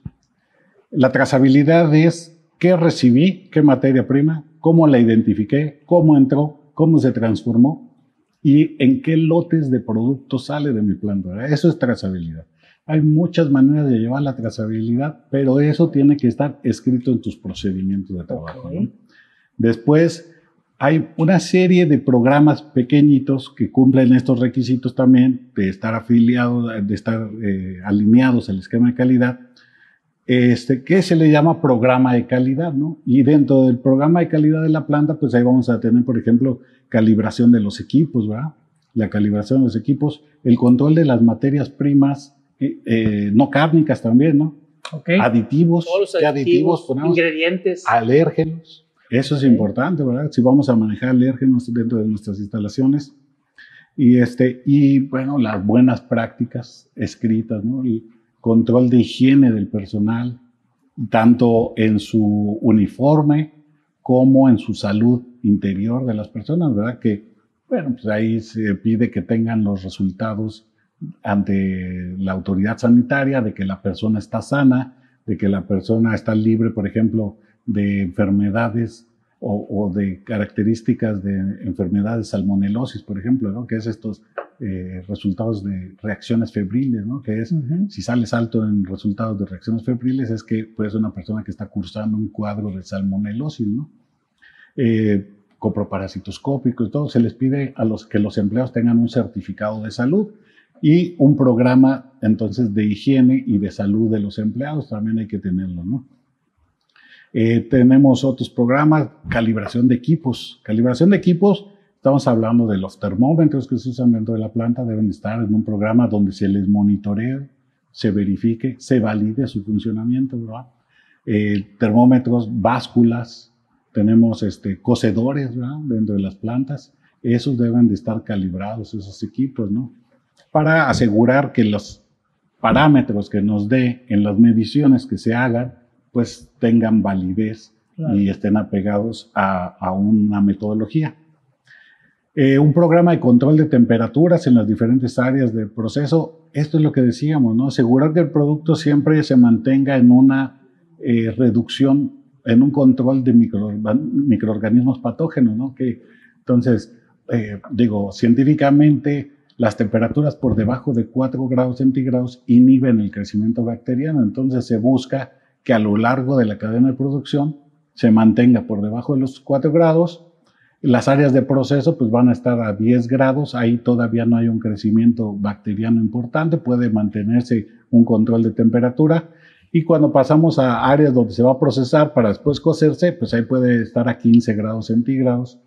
Speaker 1: La trazabilidad es qué recibí, qué materia prima, cómo la identifiqué, cómo entró, cómo se transformó y en qué lotes de producto sale de mi planta, ¿verdad? Eso es trazabilidad. Hay muchas maneras de llevar la trazabilidad, pero eso tiene que estar escrito en tus procedimientos de trabajo, ¿no? Después, hay una serie de programas pequeñitos que cumplen estos requisitos también de estar afiliados, de estar alineados al esquema de calidad, que se le llama programa de calidad, ¿no? Y dentro del programa de calidad de la planta, pues ahí vamos a tener, por ejemplo, calibración de los equipos, ¿verdad? La calibración de los equipos, el control de las materias primas, no cárnicas también, ¿no?
Speaker 3: Okay.
Speaker 1: Aditivos,
Speaker 3: todos los
Speaker 1: aditivos ponemos,
Speaker 3: ingredientes,
Speaker 1: alérgenos. Eso es importante, ¿verdad? Si vamos a manejar alérgenos dentro de nuestras instalaciones. Y bueno, las buenas prácticas escritas, ¿no? El control de higiene del personal, tanto en su uniforme como en su salud interior de las personas, ¿verdad? Que, bueno, pues ahí se pide que tengan los resultados ante la autoridad sanitaria de que la persona está sana, de que la persona está libre, por ejemplo, de enfermedades o de características de enfermedades, salmonelosis, por ejemplo, ¿no? Que es estos resultados de reacciones febriles, ¿no? Que es, si sales alto en resultados de reacciones febriles, es que pues una persona que está cursando un cuadro de salmonelosis, ¿no? Coproparasitoscópico y todo, se les pide a que los empleados tengan un certificado de salud y un programa entonces de higiene y de salud de los empleados, también hay que tenerlo, ¿no? Tenemos otros programas, calibración de equipos. Calibración de equipos, estamos hablando de los termómetros que se usan dentro de la planta, deben estar en un programa donde se les monitoree, se verifique, se valide su funcionamiento, ¿verdad? Termómetros, básculas, tenemos cocedores, ¿verdad? Dentro de las plantas, esos deben de estar calibrados, esos equipos, ¿no? Para asegurar que los parámetros que nos dé en las mediciones que se hagan, pues tengan validez, claro, y estén apegados a una metodología. Un programa de control de temperaturas en las diferentes áreas del proceso, esto es lo que decíamos, ¿no? Asegurar que el producto siempre se mantenga en una reducción, en un control de microorganismos patógenos, ¿no? Entonces, científicamente, las temperaturas por debajo de 4 grados centígrados inhiben el crecimiento bacteriano, entonces se busca que a lo largo de la cadena de producción se mantenga por debajo de los 4 grados. Las áreas de proceso pues van a estar a 10 grados, ahí todavía no hay un crecimiento bacteriano importante, puede mantenerse un control de temperatura. Y cuando pasamos a áreas donde se va a procesar para después cocerse, pues ahí puede estar a 15 grados centígrados.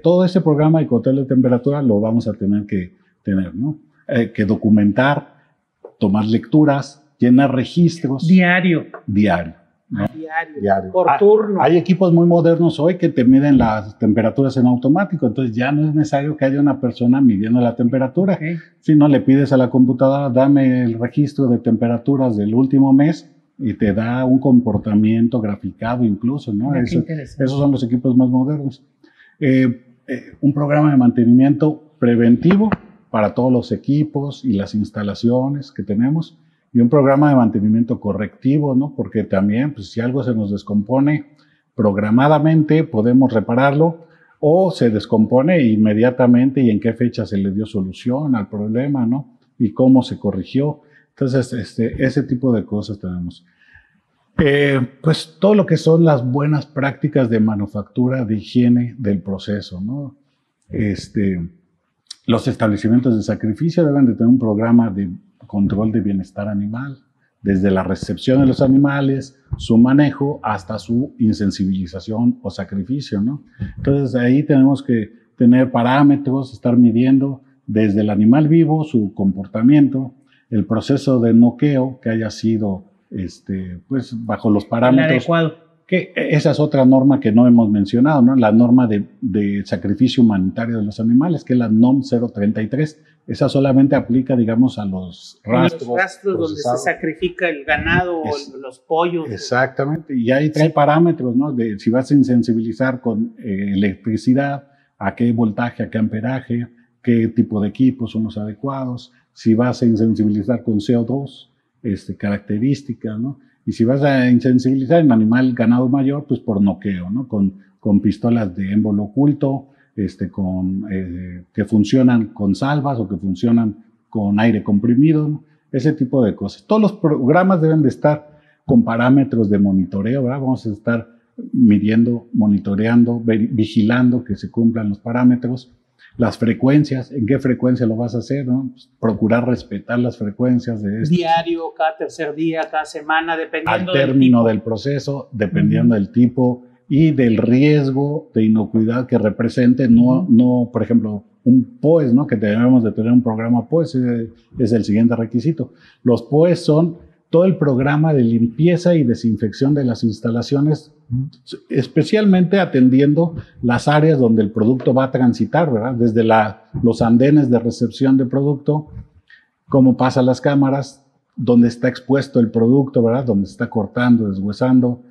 Speaker 1: Todo ese programa de control de temperatura lo vamos a tener que tener, ¿no? Que documentar, tomar lecturas, llenar registros.
Speaker 3: Diario.
Speaker 1: ¿No? Diario.
Speaker 3: Por turno.
Speaker 1: Hay equipos muy modernos hoy que te miden las temperaturas en automático, entonces ya no es necesario que haya una persona midiendo la temperatura. Okay. Si no, le pides a la computadora, dame el registro de temperaturas del último mes y te da un comportamiento graficado incluso, ¿no? Esos son los equipos más modernos. Un programa de mantenimiento preventivo para todos los equipos y las instalaciones que tenemos. Y un programa de mantenimiento correctivo, ¿no? Porque también, pues, si algo se nos descompone programadamente, podemos repararlo, o se descompone inmediatamente y en qué fecha se le dio solución al problema, ¿no? Y cómo se corrigió. Entonces, ese tipo de cosas tenemos. Pues todo lo que son las buenas prácticas de manufactura, de higiene del proceso, ¿no? Los establecimientos de sacrificio deben de tener un programa de control de bienestar animal, desde la recepción de los animales, su manejo, hasta su insensibilización o sacrificio, ¿no? Entonces ahí tenemos que tener parámetros, estar midiendo desde el animal vivo, su comportamiento, el proceso de noqueo que haya sido, pues bajo los parámetros.
Speaker 3: Adecuado.
Speaker 1: Que esa es otra norma que no hemos mencionado, ¿no? La norma de sacrificio humanitario de los animales, que es la NOM 033. Esa solamente aplica, digamos, a los rastros.
Speaker 3: Los rastros donde se sacrifica el ganado o los pollos.
Speaker 1: Exactamente. Y ahí trae parámetros, ¿no? De si vas a insensibilizar con electricidad, a qué voltaje, a qué amperaje, qué tipo de equipos son los adecuados. Si vas a insensibilizar con CO2, características, ¿no? Y si vas a insensibilizar en animal ganado mayor, pues por noqueo, ¿no? Con pistolas de émbolo oculto, que funcionan con salvas o que funcionan con aire comprimido, ¿no? Ese tipo de cosas. Todos los programas deben de estar con parámetros de monitoreo, ¿verdad? Vamos a estar midiendo, monitoreando, vigilando que se cumplan los parámetros, las frecuencias, en qué frecuencia lo vas a hacer, ¿no? Pues procurar respetar las frecuencias de esto.
Speaker 3: Diario, cada tercer día, cada semana, dependiendo
Speaker 1: al término del proceso, dependiendo del tipo y del riesgo de inocuidad que represente, no, por ejemplo, un POES, ¿no? Que debemos de tener un programa POES, es el siguiente requisito. Los POES son todo el programa de limpieza y desinfección de las instalaciones, especialmente atendiendo las áreas donde el producto va a transitar, ¿verdad? Desde los andenes de recepción de producto, cómo pasa las cámaras, donde está expuesto el producto, ¿verdad? Donde se está cortando, deshuesando.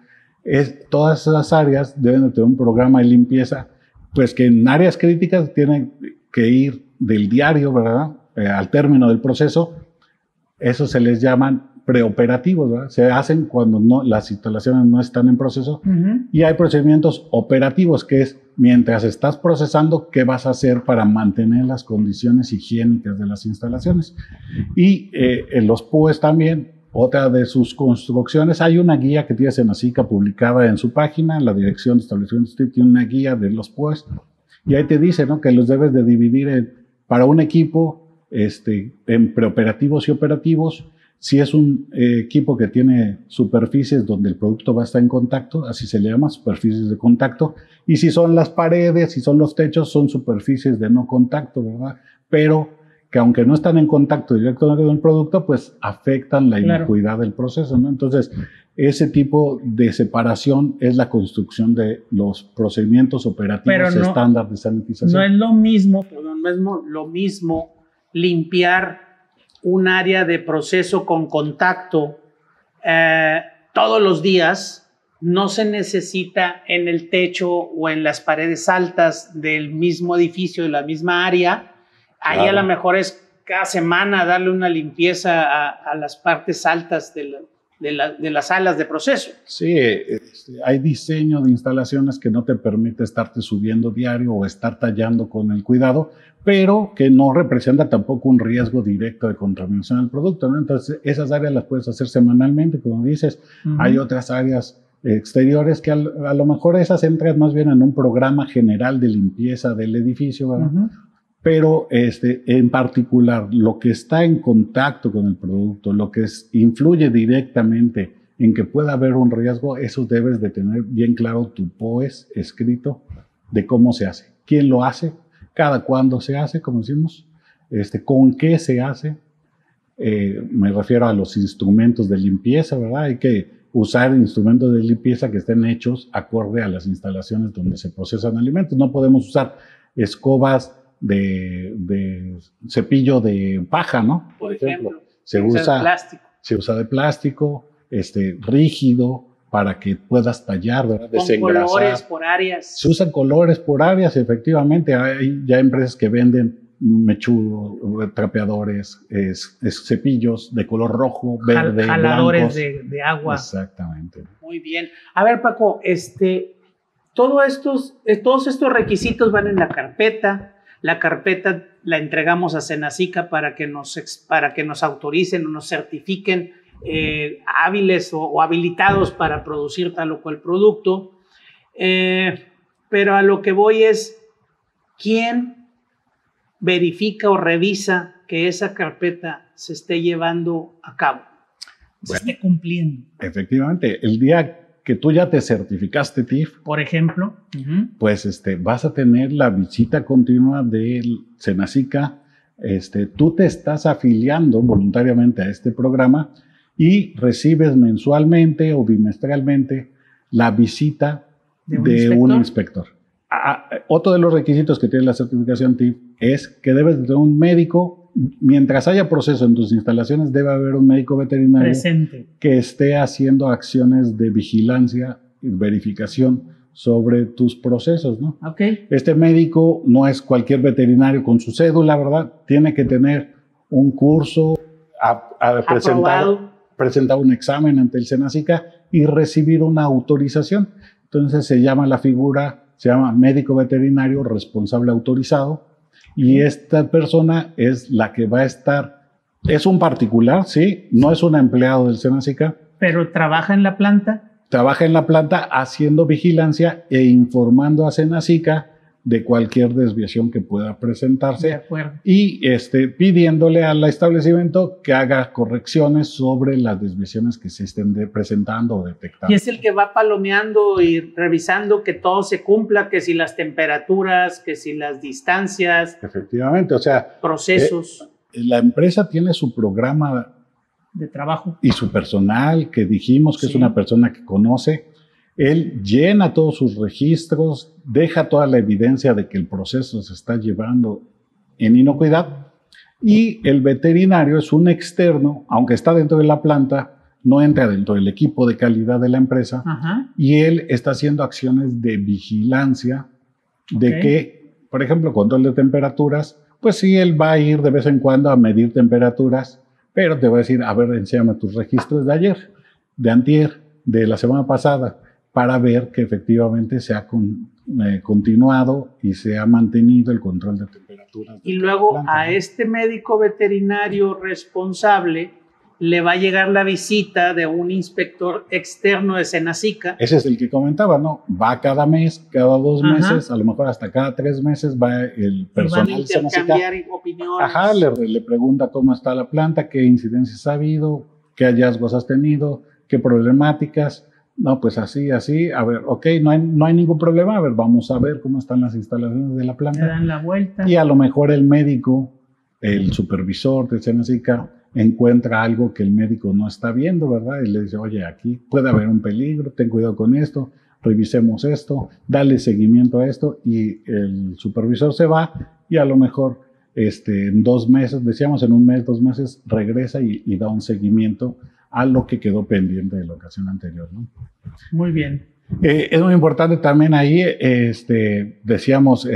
Speaker 1: Todas esas áreas deben de tener un programa de limpieza, pues que en áreas críticas tienen que ir del diario, ¿verdad? Al término del proceso. Eso se les llaman preoperativos, ¿verdad? Se hacen cuando las instalaciones no están en proceso. Y hay procedimientos operativos, que es mientras estás procesando, ¿qué vas a hacer para mantener las condiciones higiénicas de las instalaciones? Y en los POES también, otra de sus construcciones, hay una guía que tiene Senacica publicada en su página, la Dirección de Establecimientos TIF tiene una guía de los POES, y ahí te dice, ¿no? Que los debes de dividir para un equipo en preoperativos y operativos. Si es un equipo que tiene superficies donde el producto va a estar en contacto, así se le llama, superficies de contacto. Y si son las paredes, si son los techos, son superficies de no contacto, ¿verdad? Pero que aunque no están en contacto directo con el producto, pues afectan la inocuidad del proceso, ¿no? Entonces, ese tipo de separación es la construcción de los procedimientos operativos estándar de sanitización.
Speaker 3: No es lo mismo, lo mismo limpiar un área de proceso con contacto todos los días. No se necesita en el techo o en las paredes altas del mismo edificio, de la misma área. Ahí a lo mejor es cada semana darle una limpieza a las partes altas de las salas de proceso.
Speaker 1: Sí, hay diseño de instalaciones que no te permite estarte subiendo diario o estar tallando con el cuidado, pero que no representa tampoco un riesgo directo de contaminación del producto, ¿no? Entonces, esas áreas las puedes hacer semanalmente, como dices. Hay otras áreas exteriores que a lo mejor esas entran más bien en un programa general de limpieza del edificio, ¿verdad? Pero en particular, lo que está en contacto con el producto, lo que influye directamente en que pueda haber un riesgo, eso debes de tener bien claro tu POES escrito de cómo se hace, quién lo hace, cada cuándo se hace, como decimos, con qué se hace. Me refiero a los instrumentos de limpieza, ¿verdad? Hay que usar instrumentos de limpieza que estén hechos acorde a las instalaciones donde se procesan alimentos. No podemos usar escobas de cepillo de paja, ¿no?
Speaker 3: Por ejemplo,
Speaker 1: se usa de plástico, rígido, para que puedas tallar, ¿verdad?
Speaker 3: Desengrasar. Con colores por áreas.
Speaker 1: Se usan colores por áreas, efectivamente. Hay ya empresas que venden mechudo, trapeadores, cepillos de color rojo, verde,
Speaker 3: jaladores de agua.
Speaker 1: Exactamente.
Speaker 3: Muy bien. A ver, Paco, todos estos requisitos van en la carpeta. La carpeta la entregamos a Senacica para que nos autoricen o nos certifiquen hábiles o habilitados para producir tal o cual producto. Pero a lo que voy es, ¿quién verifica o revisa que esa carpeta se esté llevando a cabo, se esté cumpliendo?
Speaker 1: Efectivamente, el día que tú ya te certificaste TIF,
Speaker 3: por ejemplo,
Speaker 1: pues vas a tener la visita continua del Senacica. Tú te estás afiliando voluntariamente a este programa y recibes mensualmente o bimestralmente la visita de un inspector. Otro de los requisitos que tiene la certificación TIF es que debes de tener un médico. Mientras haya proceso en tus instalaciones, debe haber un médico veterinario
Speaker 3: presente
Speaker 1: que esté haciendo acciones de vigilancia y verificación sobre tus procesos, ¿no?
Speaker 3: Okay.
Speaker 1: Este médico no es cualquier veterinario con su cédula, ¿verdad? Tiene que tener un curso, presentar un examen ante el Senacica y recibir una autorización. Entonces se llama médico veterinario responsable autorizado. Y esta persona es la que va a estar, es un particular, sí, no es un empleado del Senacica.
Speaker 3: ¿Pero trabaja en la planta?
Speaker 1: trabaja en la planta haciendo vigilancia e informando a Senacica de cualquier desviación que pueda presentarse.
Speaker 3: De acuerdo.
Speaker 1: Y pidiéndole al establecimiento que haga correcciones sobre las desviaciones que se estén presentando o detectando.
Speaker 3: Y es el que va palomeando y revisando que todo se cumpla, que si las temperaturas, que si las distancias.
Speaker 1: Efectivamente, o sea,
Speaker 3: procesos.
Speaker 1: La empresa tiene su programa
Speaker 3: de trabajo
Speaker 1: y su personal, que dijimos que
Speaker 3: sí.
Speaker 1: Es una persona que conoce. Él llena todos sus registros, deja toda la evidencia de que el proceso se está llevando en inocuidad, y el veterinario es un externo, aunque está dentro de la planta, no entra dentro del equipo de calidad de la empresa.
Speaker 3: Ajá.
Speaker 1: Y él está haciendo acciones de vigilancia de que, por ejemplo, control de temperaturas, pues sí, él va a ir de vez en cuando a medir temperaturas, pero te va a decir, a ver, enséñame tus registros de ayer, de antier, de la semana pasada, para ver que efectivamente se ha continuado y se ha mantenido el control de temperaturas.
Speaker 3: Y luego a este médico veterinario responsable le va a llegar la visita de un inspector externo de Senacica.
Speaker 1: Ese es el que comentaba, ¿no? Va cada mes, cada 2 meses, a lo mejor hasta cada 3 meses va el personal de Senacica.
Speaker 3: Intercambiar opiniones.
Speaker 1: Ajá, le pregunta cómo está la planta, qué incidencias ha habido, qué hallazgos has tenido, qué problemáticas. No, pues así, a ver, ok, no hay ningún problema, a ver, vamos a ver cómo están las instalaciones de la planta.
Speaker 3: Le dan la vuelta.
Speaker 1: Y a lo mejor el médico, el supervisor de Senacica, encuentra algo que el médico no está viendo, ¿verdad? Y le dice, oye, aquí puede haber un peligro, ten cuidado con esto, revisemos esto, dale seguimiento a esto, y el supervisor se va, y a lo mejor en 2 meses, decíamos en 1 mes, 2 meses, regresa y da un seguimiento a lo que quedó pendiente de la ocasión anterior, ¿no?
Speaker 3: Muy bien.
Speaker 1: Es muy importante también ahí, decíamos,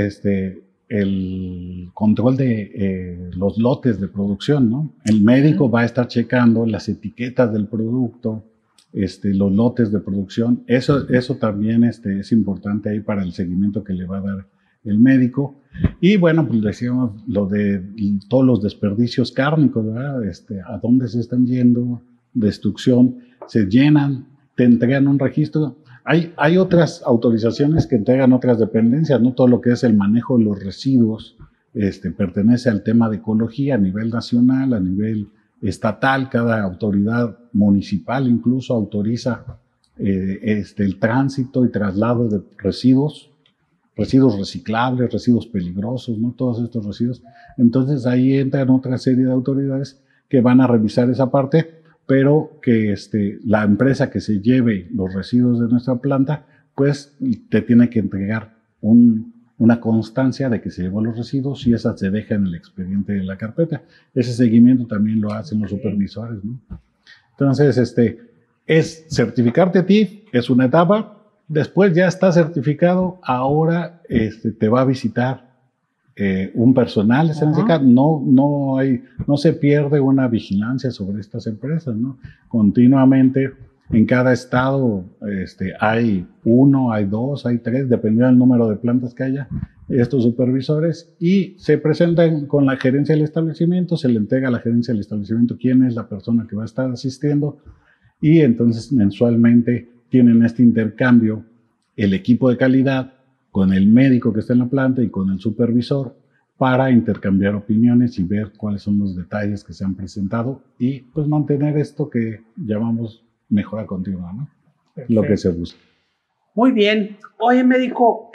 Speaker 1: el control de los lotes de producción, ¿no? El médico va a estar checando las etiquetas del producto, los lotes de producción. Eso también es importante ahí para el seguimiento que le va a dar el médico. Y bueno, pues decíamos lo de todos los desperdicios cárnicos, ¿verdad? A dónde se están yendo, destrucción, se llenan, te entregan un registro. Hay otras autorizaciones que entregan otras dependencias, no todo lo que es el manejo de los residuos pertenece al tema de ecología a nivel nacional, a nivel estatal. Cada autoridad municipal incluso autoriza el tránsito y traslado de residuos reciclables, residuos peligrosos, ¿no? Todos estos residuos. Entonces ahí entran otra serie de autoridades que van a revisar esa parte, pero que la empresa que se lleve los residuos de nuestra planta, pues te tiene que entregar una constancia de que se llevó los residuos, y esa se deja en el expediente de la carpeta. Ese seguimiento también lo hacen los supervisores, ¿no? Entonces, es certificarte a ti, es una etapa. Después ya está certificado, ahora te va a visitar un personal de Senacica. No se pierde una vigilancia sobre estas empresas, ¿no? Continuamente en cada estado hay 1, hay 2, hay 3, dependiendo del número de plantas que haya, estos supervisores, y se presentan con la gerencia del establecimiento, se le entrega a la gerencia del establecimiento quién es la persona que va a estar asistiendo, y entonces mensualmente tienen este intercambio el equipo de calidad con el médico que está en la planta y con el supervisor, para intercambiar opiniones y ver cuáles son los detalles que se han presentado, y pues mantener esto que llamamos mejora continua, ¿no? Perfecto. Lo que se busca.
Speaker 3: Muy bien. Oye, médico,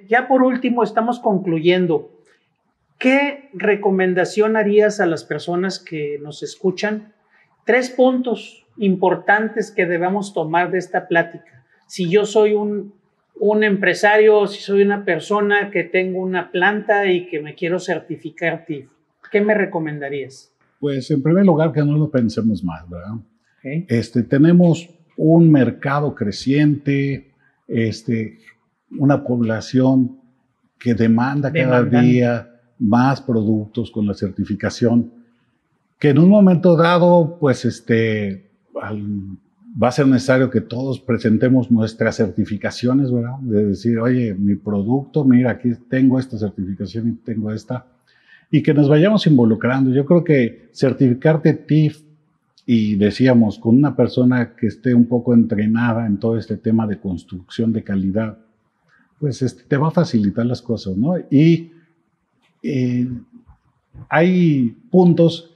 Speaker 3: ya por último estamos concluyendo. ¿Qué recomendación harías a las personas que nos escuchan? 3 puntos importantes que debemos tomar de esta plática. Si yo soy un empresario, si soy una persona que tengo una planta y que me quiero certificar TIF, ¿qué me recomendarías?
Speaker 1: Pues en primer lugar, que no lo pensemos más, ¿verdad?
Speaker 3: Okay.
Speaker 1: Tenemos un mercado creciente, una población que demanda cada día más productos con la certificación, que en un momento dado, pues va a ser necesario que todos presentemos nuestras certificaciones, ¿verdad? De decir, oye, mi producto, mira, aquí tengo esta certificación y tengo esta, y que nos vayamos involucrando. Yo creo que certificarte TIF Y decíamos, con una persona que esté un poco entrenada en todo este tema de construcción de calidad, pues te va a facilitar las cosas, ¿no? Y hay puntos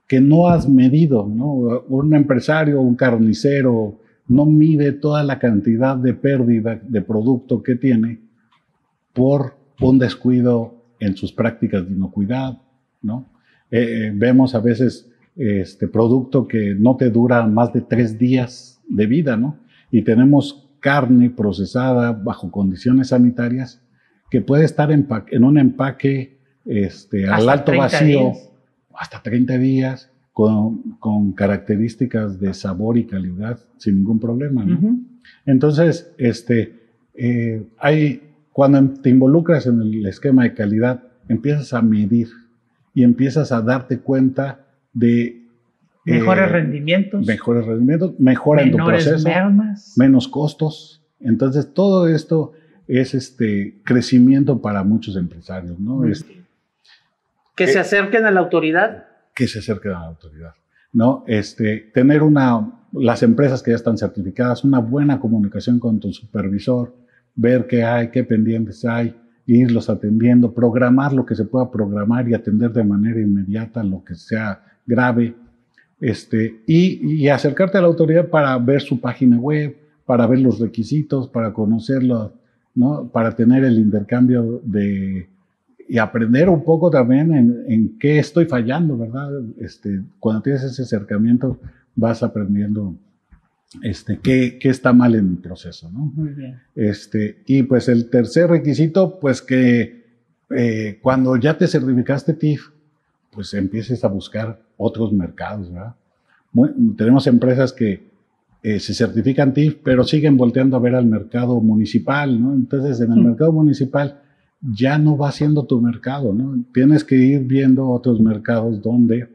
Speaker 1: que no has medido, ¿no? Un empresario, un carnicero, no mide toda la cantidad de pérdida de producto que tiene por un descuido en sus prácticas de inocuidad, ¿no? Vemos a veces producto que no te dura más de 3 días de vida, ¿no? Y tenemos carne procesada bajo condiciones sanitarias que puede estar en un empaque al alto vacío hasta 30 días con características de sabor y calidad sin ningún problema, ¿no? Uh-huh. Entonces, cuando te involucras en el esquema de calidad, empiezas a medir y empiezas a darte cuenta de
Speaker 3: mejores rendimientos,
Speaker 1: mejora en tu proceso,
Speaker 3: mermas,
Speaker 1: menos costos. Entonces, todo esto es crecimiento para muchos empresarios, ¿no?
Speaker 3: Que se acerquen a la autoridad.
Speaker 1: Que se acerquen a la autoridad, ¿no? Tener las empresas que ya están certificadas, una buena comunicación con tu supervisor, ver qué hay, qué pendientes hay, irlos atendiendo, programar lo que se pueda programar y atender de manera inmediata lo que sea grave, y acercarte a la autoridad para ver su página web, para ver los requisitos, para conocerlo, ¿no? Para tener el intercambio y aprender un poco también en qué estoy fallando, ¿verdad? Cuando tienes ese acercamiento vas aprendiendo qué está mal en el proceso, ¿no?
Speaker 3: Muy bien.
Speaker 1: Y pues el tercer requisito, pues que cuando ya te certificaste TIF, pues empieces a buscar otros mercados, ¿verdad? Tenemos empresas que se certifican TIF, pero siguen volteando a ver al mercado municipal, ¿no? Entonces, en el mercado municipal ya no va siendo tu mercado, ¿no? Tienes que ir viendo otros mercados donde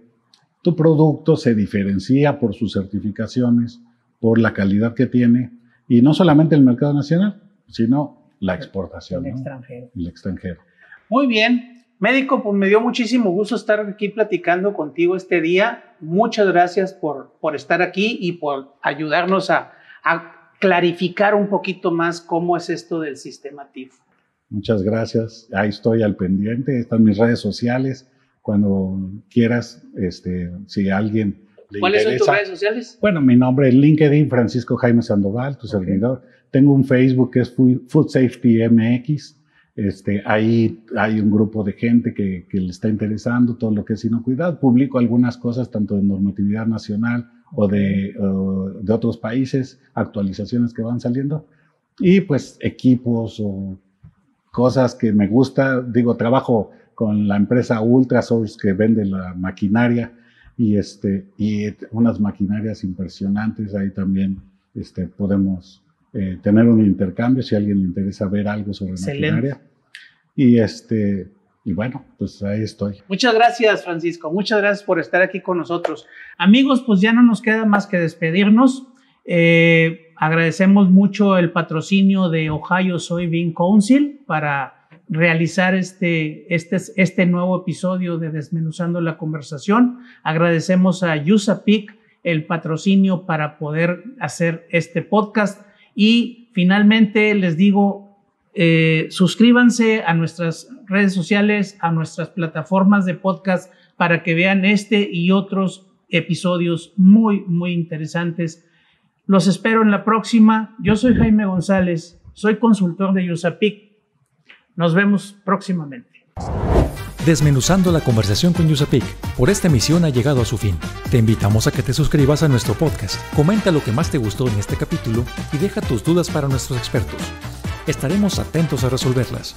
Speaker 1: tu producto se diferencia por sus certificaciones, por la calidad que tiene, y no solamente el mercado nacional, sino la exportación,
Speaker 3: el
Speaker 1: ¿no?
Speaker 3: extranjero.
Speaker 1: El extranjero.
Speaker 3: Muy bien. Médico, pues me dio muchísimo gusto estar aquí platicando contigo este día. Muchas gracias por estar aquí y por ayudarnos a clarificar un poquito más cómo es esto del sistema TIF.
Speaker 1: Muchas gracias. Ahí estoy al pendiente. Están mis redes sociales. Cuando quieras, si alguien le
Speaker 3: ¿Cuáles
Speaker 1: interesa,
Speaker 3: son tus redes sociales?
Speaker 1: Bueno, mi nombre es LinkedIn, Francisco Jaime Sandoval, tu servidor. Tengo un Facebook que es Food Safety MX. Ahí hay un grupo de gente que le está interesando todo lo que es inocuidad. Publico algunas cosas tanto de normatividad nacional o de otros países, actualizaciones que van saliendo. Y pues equipos o cosas que me gusta. Trabajo con la empresa Ultrasource que vende la maquinaria y unas maquinarias impresionantes. Ahí también podemos tener un intercambio si a alguien le interesa ver algo sobre maquinaria. Y bueno, pues ahí estoy.
Speaker 3: Muchas gracias, Francisco. Muchas gracias por estar aquí con nosotros. Amigos, pues ya no nos queda más que despedirnos. Agradecemos mucho el patrocinio de Ohio Soybean Council para realizar este nuevo episodio de Desmenuzando la Conversación. Agradecemos a USAPIC el patrocinio para poder hacer este podcast. Y finalmente les digo, suscríbanse a nuestras redes sociales, a nuestras plataformas de podcast para que vean este y otros episodios muy, muy interesantes. Los espero en la próxima. Yo soy Jaime González, soy consultor de USAPIC. Nos vemos próximamente.
Speaker 2: Desmenuzando la conversación con USAPIC. Por esta emisión ha llegado a su fin. Te invitamos a que te suscribas a nuestro podcast, comenta lo que más te gustó en este capítulo y deja tus dudas para nuestros expertos. Estaremos atentos a resolverlas.